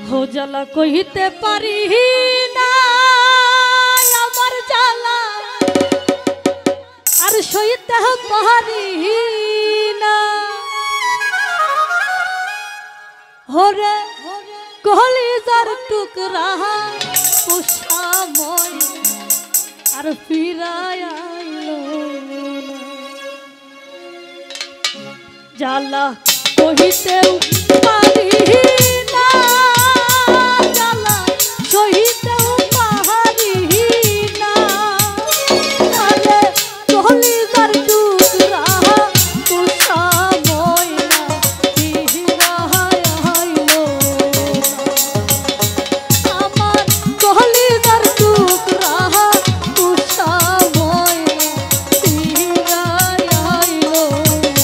हो জ্বালা কইতে পারি না আমার জ্বালা আর সইতে পারি না হরে কলিজার টুকরা উষাময় আর ফিরায় আইলো না জ্বালা কইতেও পারি না জ্বালা সইতেও পারি না আরে কলিজার টুকরা উষাময় না ফিরায় আইলো না আমার কলিজার টুকরা উষাময় না ফিরায় আইলো না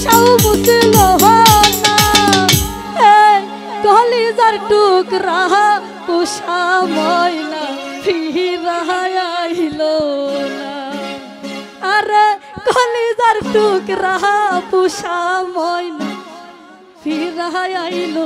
পুষাও মুছিল না কলিজার টুকরা পুষা ময়না ফিরাইল না আরে কলিজার টুকরা পুষা ময়না ফিরাইল